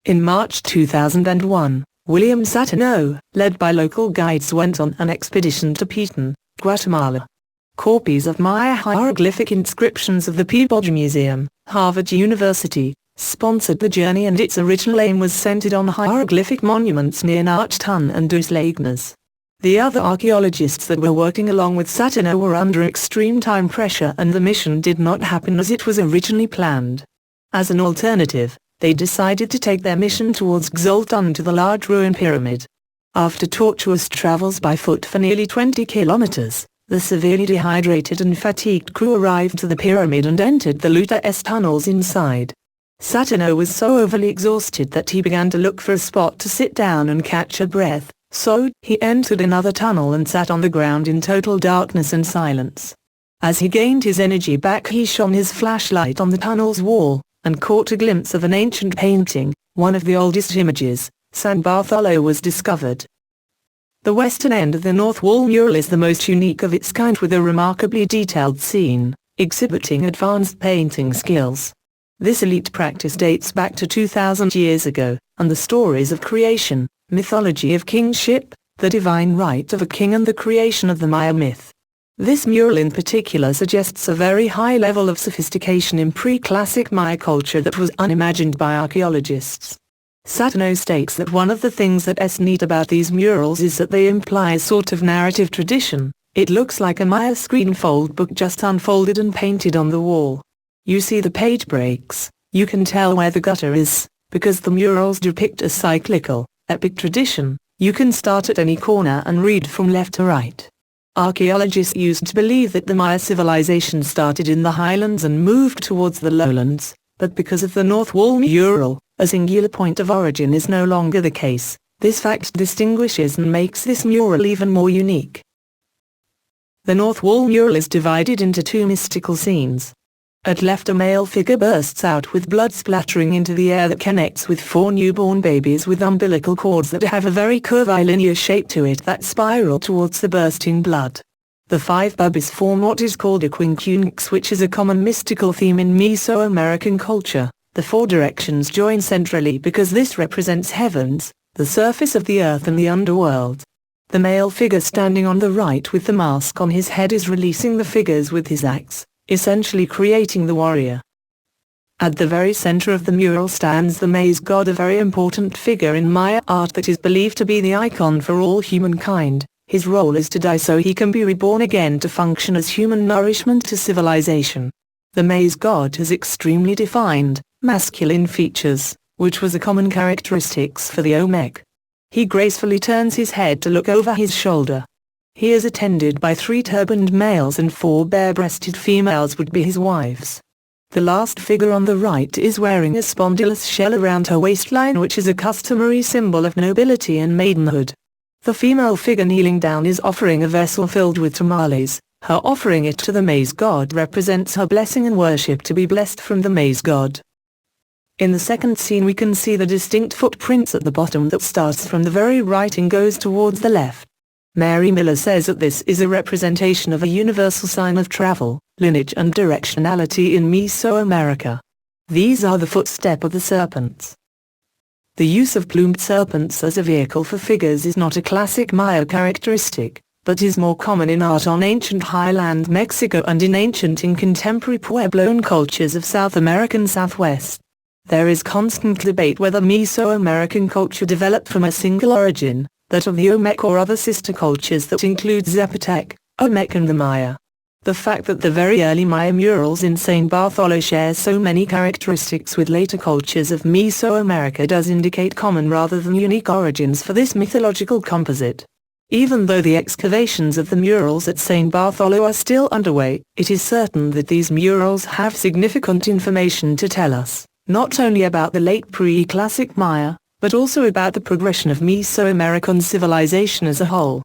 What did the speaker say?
In March 2001, William Saturno, led by local guides, went on an expedition to Petén, Guatemala. Copies of Maya hieroglyphic inscriptions of the Peabody Museum, Harvard University, sponsored the journey, and its original aim was centered on hieroglyphic monuments near Nachtan and Dos Lagnas. The other archaeologists that were working along with Saturno were under extreme time pressure, and the mission did not happen as it was originally planned. As an alternative, they decided to take their mission towards Xoltun to the large ruined pyramid. After tortuous travels by foot for nearly 20 kilometers, the severely dehydrated and fatigued crew arrived to the pyramid and entered the Luta-S tunnels inside. Saturno was so overly exhausted that he began to look for a spot to sit down and catch a breath, so he entered another tunnel and sat on the ground in total darkness and silence. As he gained his energy back, he shone his flashlight on the tunnel's wall, and caught a glimpse of an ancient painting. One of the oldest images, San Bartolo, was discovered. The western end of the north wall mural is the most unique of its kind, with a remarkably detailed scene, exhibiting advanced painting skills. This elite practice dates back to 2,000 years ago, and the stories of creation, mythology of kingship, the divine right of a king, and the creation of the Maya myth. This mural in particular suggests a very high level of sophistication in pre-classic Maya culture that was unimagined by archaeologists. Saturno states that one of the things that's neat about these murals is that they imply a sort of narrative tradition. It looks like a Maya screenfold book just unfolded and painted on the wall. You see the page breaks, you can tell where the gutter is, because the murals depict a cyclical, epic tradition. You can start at any corner and read from left to right. Archaeologists used to believe that the Maya civilization started in the highlands and moved towards the lowlands, but because of the North Wall mural, a singular point of origin is no longer the case. This fact distinguishes and makes this mural even more unique. The North Wall mural is divided into two mystical scenes. At left, a male figure bursts out with blood splattering into the air that connects with four newborn babies with umbilical cords that have a very curvilinear shape to it that spiral towards the bursting blood. The five babies form what is called a quincunx, which is a common mystical theme in Mesoamerican culture. The four directions join centrally because this represents heavens, the surface of the earth, and the underworld. The male figure standing on the right with the mask on his head is releasing the figures with his axe, essentially creating the warrior. At the very center of the mural stands the maize god, a very important figure in Maya art that is believed to be the icon for all humankind. His role is to die so he can be reborn again to function as human nourishment to civilization. The maize god has extremely defined, masculine features, which was a common characteristics for the Olmec. He gracefully turns his head to look over his shoulder. He is attended by 3 turbaned males and 4 bare-breasted females would be his wives. The last figure on the right is wearing a spondylus shell around her waistline, which is a customary symbol of nobility and maidenhood. The female figure kneeling down is offering a vessel filled with tamales. Her offering it to the maize god represents her blessing and worship to be blessed from the maize god. In the second scene we can see the distinct footprints at the bottom that starts from the very right and goes towards the left. Mary Miller says that this is a representation of a universal sign of travel, lineage and directionality in Mesoamerica. These are the footsteps of the serpents. The use of plumed serpents as a vehicle for figures is not a classic Maya characteristic, but is more common in art on ancient highland Mexico and in ancient and contemporary Puebloan cultures of South American Southwest. There is constant debate whether Mesoamerican culture developed from a single origin, that of the Olmec, or other sister cultures that include Zapotec, Olmec and the Maya. The fact that the very early Maya murals in San Bartolo share so many characteristics with later cultures of Mesoamerica does indicate common rather than unique origins for this mythological composite. Even though the excavations of the murals at San Bartolo are still underway, it is certain that these murals have significant information to tell us, not only about the late pre-classic Maya, but also about the progression of Mesoamerican civilization as a whole.